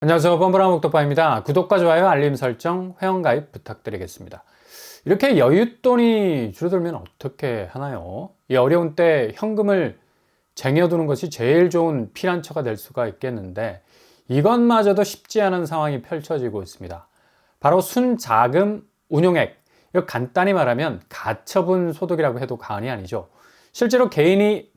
안녕하세요. 뻔뻔한 목독파입니다. 구독과 좋아요, 알림 설정, 회원가입 부탁드리겠습니다. 이렇게 여윳돈이 줄어들면 어떻게 하나요? 이 어려운 때 현금을 쟁여두는 것이 제일 좋은 피난처가 될 수가 있겠는데 이것마저도 쉽지 않은 상황이 펼쳐지고 있습니다. 바로 순자금 운용액, 이거 간단히 말하면 가처분 소득이라고 해도 과언이 아니죠. 실제로 개인이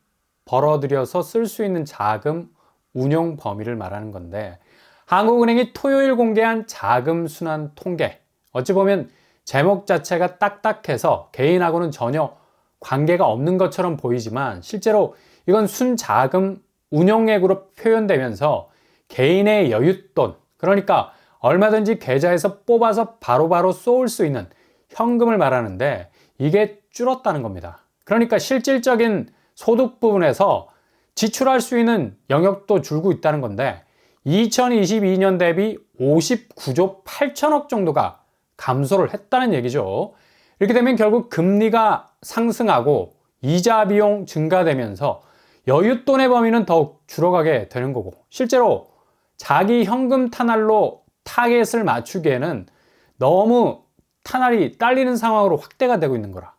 벌어들여서 쓸 수 있는 자금 운용 범위를 말하는 건데 한국은행이 토요일 공개한 자금 순환 통계, 어찌 보면 제목 자체가 딱딱해서 개인하고는 전혀 관계가 없는 것처럼 보이지만 실제로 이건 순자금 운용액으로 표현되면서 개인의 여윳돈, 그러니까 얼마든지 계좌에서 뽑아서 바로바로 쏠 수 있는 현금을 말하는데 이게 줄었다는 겁니다. 그러니까 실질적인 소득 부분에서 지출할 수 있는 영역도 줄고 있다는 건데 2022년 대비 59조 8천억 정도가 감소를 했다는 얘기죠. 이렇게 되면 결국 금리가 상승하고 이자 비용 증가되면서 여윳돈의 범위는 더욱 줄어가게 되는 거고, 실제로 자기 현금 탄할로 타겟을 맞추기에는 너무 탄할이 딸리는 상황으로 확대가 되고 있는 거라.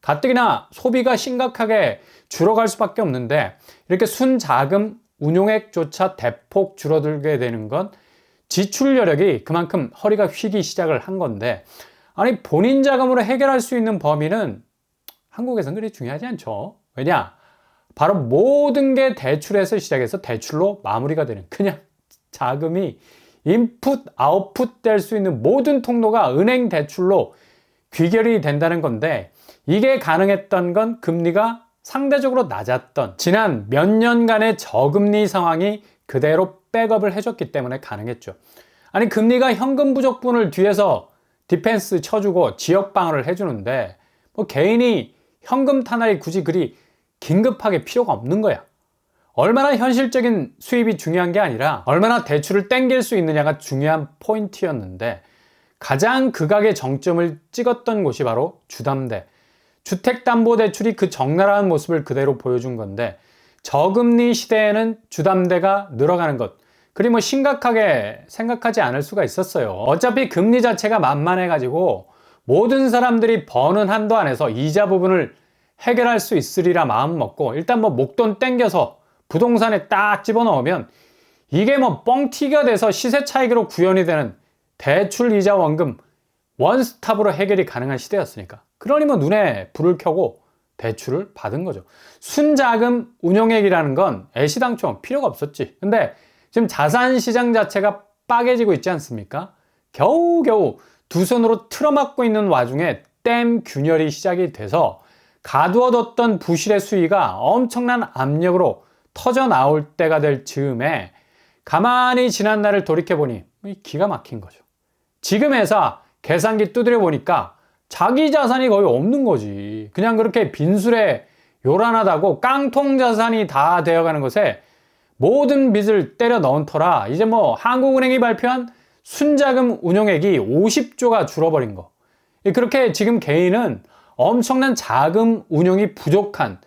가뜩이나 소비가 심각하게 줄어갈 수밖에 없는데 이렇게 순자금 운용액조차 대폭 줄어들게 되는 건 지출 여력이 그만큼 허리가 휘기 시작을 한 건데, 아니 본인 자금으로 해결할 수 있는 범위는 한국에서는 그리 중요하지 않죠. 왜냐? 바로 모든 게 대출에서 시작해서 대출로 마무리가 되는, 그냥 자금이 인풋 아웃풋 될 수 있는 모든 통로가 은행 대출로 귀결이 된다는 건데, 이게 가능했던 건 금리가 상대적으로 낮았던 지난 몇 년간의 저금리 상황이 그대로 백업을 해줬기 때문에 가능했죠. 아니 금리가 현금 부족분을 뒤에서 디펜스 쳐주고 지역 방어를 해주는데 뭐 개인이 현금 탄할이 굳이 그리 긴급하게 필요가 없는 거야. 얼마나 현실적인 수입이 중요한 게 아니라 얼마나 대출을 땡길 수 있느냐가 중요한 포인트였는데, 가장 극악의 정점을 찍었던 곳이 바로 주담대. 주택담보대출이 그 적나라한 모습을 그대로 보여준 건데, 저금리 시대에는 주담대가 늘어가는 것, 그리 뭐 심각하게 생각하지 않을 수가 있었어요. 어차피 금리 자체가 만만해가지고 모든 사람들이 버는 한도 안에서 이자 부분을 해결할 수 있으리라 마음 먹고 일단 뭐 목돈 땡겨서 부동산에 딱 집어넣으면 이게 뭐 뻥튀기가 돼서 시세 차익으로 구현이 되는 대출 이자 원금 원스톱으로 해결이 가능한 시대였으니까, 그러니 뭐 눈에 불을 켜고 대출을 받은 거죠. 순자금 운용액이라는 건 애시당초 필요가 없었지. 근데 지금 자산 시장 자체가 빠개지고 있지 않습니까? 겨우겨우 두 손으로 틀어막고 있는 와중에 댐 균열이 시작이 돼서 가두어뒀던 부실의 수위가 엄청난 압력으로 터져 나올 때가 될 즈음에 가만히 지난 날을 돌이켜보니 기가 막힌 거죠. 지금 회사 계산기 두드려 보니까 자기 자산이 거의 없는 거지. 그냥 그렇게 빈술에 요란하다고 깡통 자산이 다 되어가는 것에 모든 빚을 때려 넣은 터라 이제 뭐 한국은행이 발표한 순자금 운용액이 50조가 줄어버린 거. 그렇게 지금 개인은 엄청난 자금 운용이 부족한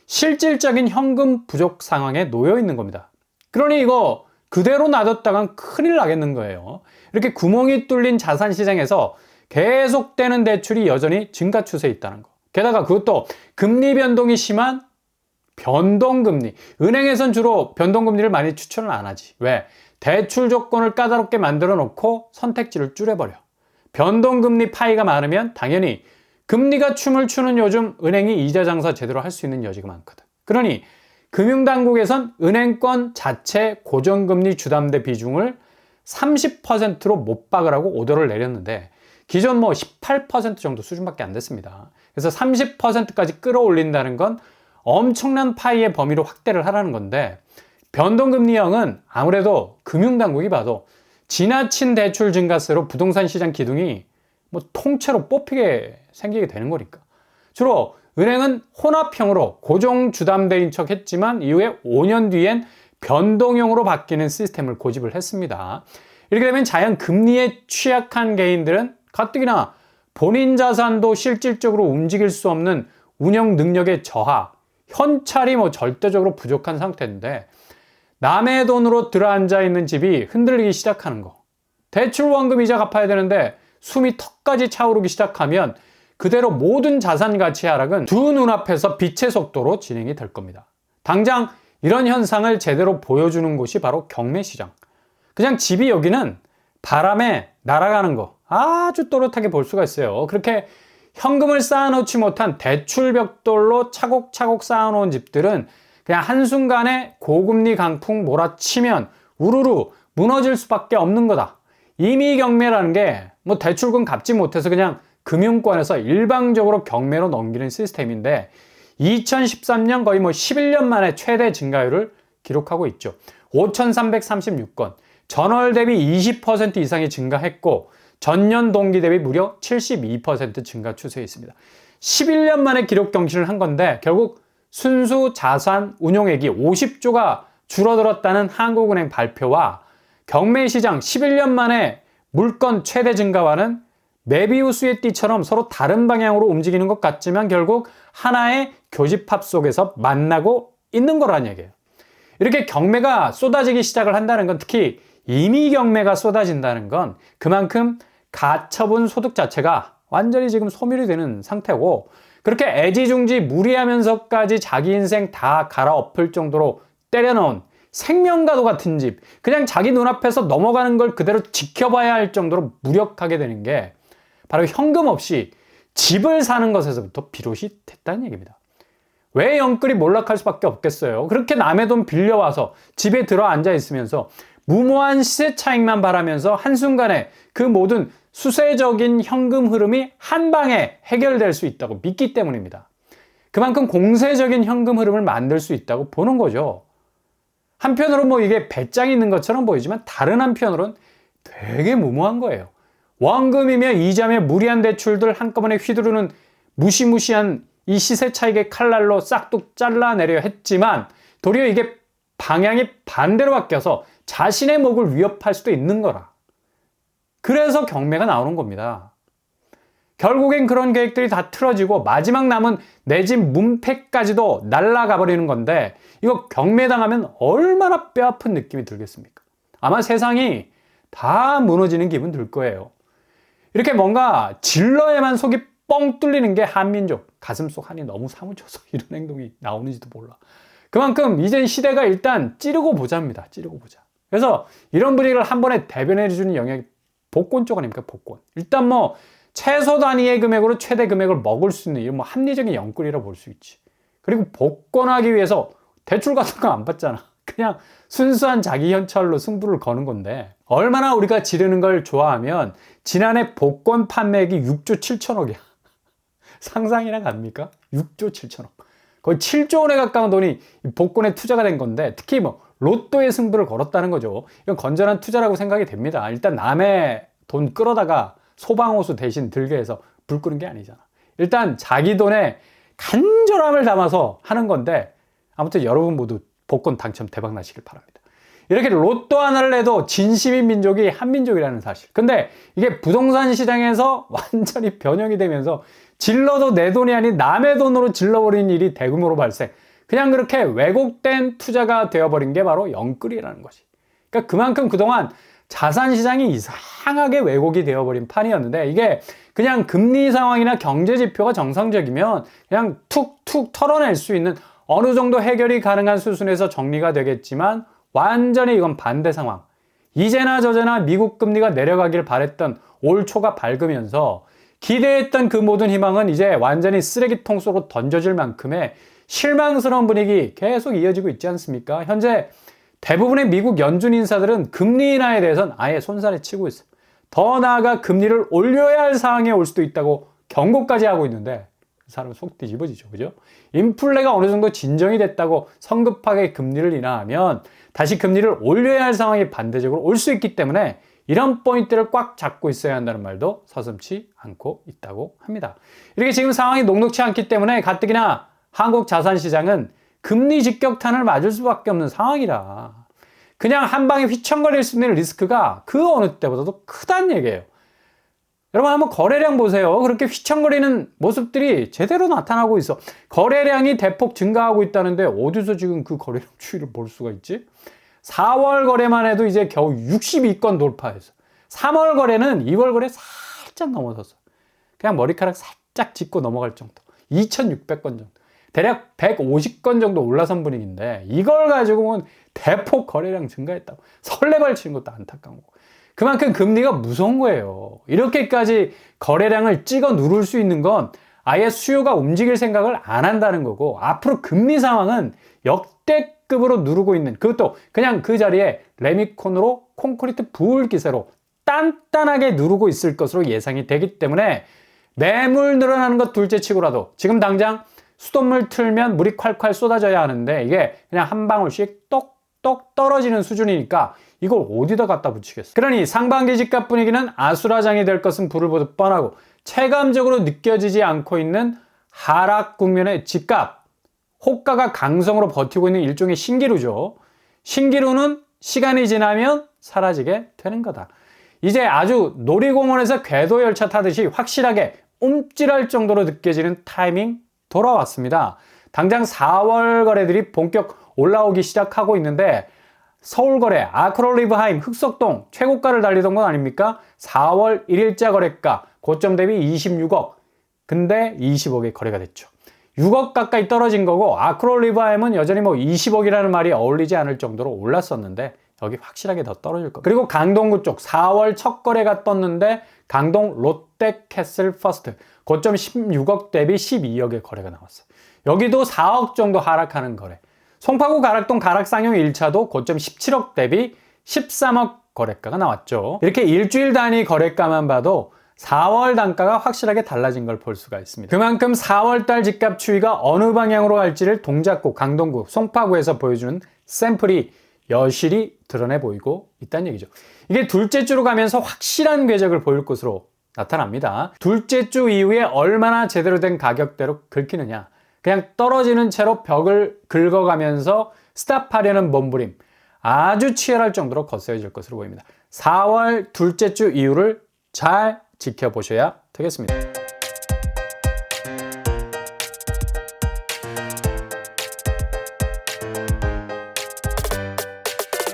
실질적인 현금 부족 상황에 놓여 있는 겁니다. 그러니 이거 그대로 놔뒀다간 큰일 나겠는 거예요. 이렇게 구멍이 뚫린 자산 시장에서 계속되는 대출이 여전히 증가 추세에 있다는 거. 게다가 그것도 금리 변동이 심한 변동금리. 은행에선 주로 변동금리를 많이 추천을 안 하지. 왜? 대출 조건을 까다롭게 만들어 놓고 선택지를 줄여버려. 변동금리 파이가 많으면 당연히 금리가 춤을 추는 요즘 은행이 이자 장사 제대로 할 수 있는 여지가 많거든. 그러니 금융당국에선 은행권 자체 고정금리 주담대 비중을 30%로 못 박으라고 오더를 내렸는데 기존 뭐 18% 정도 수준밖에 안 됐습니다. 그래서 30%까지 끌어올린다는 건 엄청난 파이의 범위로 확대를 하라는 건데, 변동금리형은 아무래도 금융당국이 봐도 지나친 대출 증가세로 부동산 시장 기둥이 뭐 통째로 뽑히게 생기게 되는 거니까. 주로 은행은 혼합형으로 고정 주담대인 척 했지만 이후에 5년 뒤엔 변동형으로 바뀌는 시스템을 고집을 했습니다. 이렇게 되면 자연 금리에 취약한 개인들은 가뜩이나 본인 자산도 실질적으로 움직일 수 없는 운영 능력의 저하, 현찰이 뭐 절대적으로 부족한 상태인데 남의 돈으로 들어앉아 있는 집이 흔들리기 시작하는 거. 대출 원금 이자 갚아야 되는데 숨이 턱까지 차오르기 시작하면 그대로 모든 자산 가치 하락은 두 눈앞에서 빛의 속도로 진행이 될 겁니다. 당장 이런 현상을 제대로 보여주는 곳이 바로 경매시장. 그냥 집이 여기는 바람에 날아가는 거 아주 또렷하게 볼 수가 있어요. 그렇게 현금을 쌓아놓지 못한 대출 벽돌로 차곡차곡 쌓아놓은 집들은 그냥 한순간에 고금리 강풍 몰아치면 우르르 무너질 수밖에 없는 거다. 이미 경매라는 게 뭐 대출금 갚지 못해서 그냥 금융권에서 일방적으로 경매로 넘기는 시스템인데 2013년 거의 뭐 11년 만에 최대 증가율을 기록하고 있죠. 5,336건, 전월 대비 20% 이상이 증가했고 전년 동기 대비 무려 72% 증가 추세에 있습니다. 11년 만에 기록 경신을 한 건데 결국 순수 자산 운용액이 50조가 줄어들었다는 한국은행 발표와 경매시장 11년 만에 물건 최대 증가와는 메비우스의 띠처럼 서로 다른 방향으로 움직이는 것 같지만 결국 하나의 교집합 속에서 만나고 있는 거란 얘기예요. 이렇게 경매가 쏟아지기 시작을 한다는 건, 특히 임의 경매가 쏟아진다는 건 그만큼 가처분 소득 자체가 완전히 지금 소멸이 되는 상태고, 그렇게 애지중지 무리하면서까지 자기 인생 다 갈아엎을 정도로 때려넣은 생명과도 같은 집, 그냥 자기 눈앞에서 넘어가는 걸 그대로 지켜봐야 할 정도로 무력하게 되는 게 바로 현금 없이 집을 사는 것에서부터 비롯이 됐다는 얘기입니다. 왜 영끌이 몰락할 수밖에 없겠어요? 그렇게 남의 돈 빌려와서 집에 들어 앉아 있으면서 무모한 시세 차익만 바라면서 한순간에 그 모든 수세적인 현금 흐름이 한 방에 해결될 수 있다고 믿기 때문입니다. 그만큼 공세적인 현금 흐름을 만들 수 있다고 보는 거죠. 한편으로 뭐 이게 배짱이 있는 것처럼 보이지만 다른 한편으로는 되게 무모한 거예요. 원금이며 이자며 무리한 대출들 한꺼번에 휘두르는 무시무시한 이 시세 차익의 칼날로 싹둑 잘라내려 했지만 도리어 이게 방향이 반대로 바뀌어서 자신의 목을 위협할 수도 있는 거라. 그래서 경매가 나오는 겁니다. 결국엔 그런 계획들이 다 틀어지고 마지막 남은 내 집 문패까지도 날아가 버리는 건데, 이거 경매당하면 얼마나 뼈아픈 느낌이 들겠습니까? 아마 세상이 다 무너지는 기분 들 거예요. 이렇게 뭔가 질러야만 속이 뻥 뚫리는 게 한민족, 가슴속 한이 너무 사무쳐서 이런 행동이 나오는지도 몰라. 그만큼 이젠 시대가 일단 찌르고 보자입니다. 찌르고 보자. 그래서 이런 분위기를 한 번에 대변해주는 영역이 복권 쪽 아닙니까? 복권. 일단 뭐 최소 단위의 금액으로 최대 금액을 먹을 수 있는 이런 뭐 합리적인 영끌이라고 볼 수 있지. 그리고 복권하기 위해서 대출 같은 거 안 받잖아. 그냥 순수한 자기 현찰로 승부를 거는 건데, 얼마나 우리가 지르는 걸 좋아하면 지난해 복권 판매액이 6조 7천억이야. 상상이나 갑니까? 6조 7천억. 거의 7조 원에 가까운 돈이 복권에 투자가 된 건데, 특히 뭐 로또의 승부를 걸었다는 거죠. 이건 건전한 투자라고 생각이 됩니다. 일단 남의 돈 끌어다가 소방호수 대신 들게 해서 불 끄는 게 아니잖아. 일단 자기 돈에 간절함을 담아서 하는 건데, 아무튼 여러분 모두 복권 당첨 대박 나시길 바랍니다. 이렇게 로또 하나를 내도 진심인 민족이 한민족이라는 사실. 근데 이게 부동산 시장에서 완전히 변형이 되면서 질러도 내 돈이 아닌 남의 돈으로 질러버리는 일이 대규모로 발생. 그냥 그렇게 왜곡된 투자가 되어버린 게 바로 영끌이라는 것이. 그러니까 그만큼 그동안 자산시장이 이상하게 왜곡이 되어버린 판이었는데, 이게 그냥 금리 상황이나 경제 지표가 정상적이면 그냥 툭툭 털어낼 수 있는 어느 정도 해결이 가능한 수준에서 정리가 되겠지만, 완전히 이건 반대 상황. 이제나 저제나 미국 금리가 내려가길 바랬던 올 초가 밝으면서 기대했던 그 모든 희망은 이제 완전히 쓰레기통 속으로 던져질 만큼의 실망스러운 분위기 계속 이어지고 있지 않습니까? 현재 대부분의 미국 연준 인사들은 금리 인하에 대해서는 아예 손살에 치고 있어요. 더 나아가 금리를 올려야 할 상황에 올 수도 있다고 경고까지 하고 있는데, 그 사람 속 뒤집어지죠. 그죠? 인플레가 어느 정도 진정이 됐다고 성급하게 금리를 인하하면 다시 금리를 올려야 할 상황이 반대적으로 올 수 있기 때문에 이런 포인트를 꽉 잡고 있어야 한다는 말도 서슴지 않고 있다고 합니다. 이렇게 지금 상황이 녹록치 않기 때문에 가뜩이나 한국 자산시장은 금리 직격탄을 맞을 수밖에 없는 상황이라, 그냥 한 방에 휘청거릴 수 있는 리스크가 그 어느 때보다도 크다는 얘기예요. 여러분 한번 거래량 보세요. 그렇게 휘청거리는 모습들이 제대로 나타나고 있어. 거래량이 대폭 증가하고 있다는데 어디서 지금 그 거래량 추이를 볼 수가 있지? 4월 거래만 해도 이제 겨우 62건 돌파했어. 3월 거래는 2월 거래 살짝 넘어섰어. 그냥 머리카락 살짝 짚고 넘어갈 정도. 2,600건 정도. 대략 150건 정도 올라선 분위기인데 이걸 가지고는 대폭 거래량 증가했다고 설레발 치는 것도 안타까운 거고. 그만큼 금리가 무서운 거예요. 이렇게까지 거래량을 찍어 누를 수 있는 건 아예 수요가 움직일 생각을 안 한다는 거고, 앞으로 금리 상황은 역대급으로 누르고 있는, 그것도 그냥 그 자리에 레미콘으로 콘크리트 부을 기세로 단단하게 누르고 있을 것으로 예상이 되기 때문에 매물 늘어나는 것 둘째 치고라도 지금 당장 수돗물 틀면 물이 콸콸 쏟아져야 하는데 이게 그냥 한 방울씩 똑똑 떨어지는 수준이니까 이걸 어디다 갖다 붙이겠어. 그러니 상반기 집값 분위기는 아수라장이 될 것은 불을 보듯 뻔하고, 체감적으로 느껴지지 않고 있는 하락 국면의 집값, 호가가 강성으로 버티고 있는 일종의 신기루죠. 신기루는 시간이 지나면 사라지게 되는 거다. 이제 아주 놀이공원에서 궤도열차 타듯이 확실하게 움찔할 정도로 느껴지는 타이밍 돌아왔습니다. 당장 4월 거래들이 본격 올라오기 시작하고 있는데, 서울거래 아크롤리브하임 흑석동 최고가를 달리던 건 아닙니까? 4월 1일자 거래가 고점 대비 26억, 근데 20억에 거래가 됐죠. 6억 가까이 떨어진 거고, 아크롤리브하임은 여전히 20억이라는 말이 어울리지 않을 정도로 올랐었는데 여기 확실하게 더 떨어질 겁니다. 그리고 강동구 쪽 4월 첫 거래가 떴는데, 강동 롯데캐슬 퍼스트 고점 16억 대비 12억의 거래가 나왔어요. 여기도 4억 정도 하락하는 거래. 송파구 가락동 가락상용 1차도 고점 17억 대비 13억 거래가가 나왔죠. 이렇게 일주일 단위 거래가만 봐도 4월 단가가 확실하게 달라진 걸 볼 수가 있습니다. 그만큼 4월달 집값 추이가 어느 방향으로 갈지를 동작구, 강동구, 송파구에서 보여주는 샘플이 여실히 드러내 보이고 있다는 얘기죠. 이게 둘째 주로 가면서 확실한 궤적을 보일 것으로 나타납니다. 둘째 주 이후에 얼마나 제대로 된 가격대로 긁히느냐, 그냥 떨어지는 채로 벽을 긁어가면서 스탑하려는 몸부림, 아주 치열할 정도로 거세질 것으로 보입니다. 4월 둘째 주 이후를 잘 지켜보셔야 되겠습니다.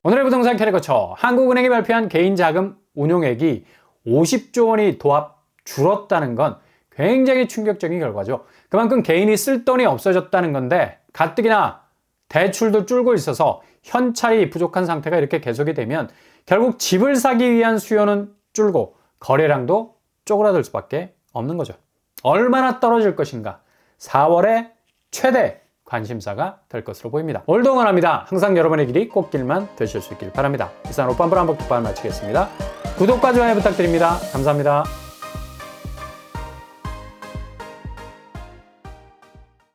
오늘의 부동산 캐리커처, 한국은행이 발표한 개인자금 운용액이 50조 원이 도합 줄었다는 건 굉장히 충격적인 결과죠. 그만큼 개인이 쓸 돈이 없어졌다는 건데, 가뜩이나 대출도 줄고 있어서 현찰이 부족한 상태가 이렇게 계속이 되면 결국 집을 사기 위한 수요는 줄고 거래량도 쪼그라들 수밖에 없는 거죠. 얼마나 떨어질 것인가, 4월의 최대 관심사가 될 것으로 보입니다. 오늘도 응원합니다. 항상 여러분의 길이 꽃길만 되실 수 있길 바랍니다. 이상 오빤브라 한복 특파원 마치겠습니다. 구독과 좋아요 부탁드립니다. 감사합니다.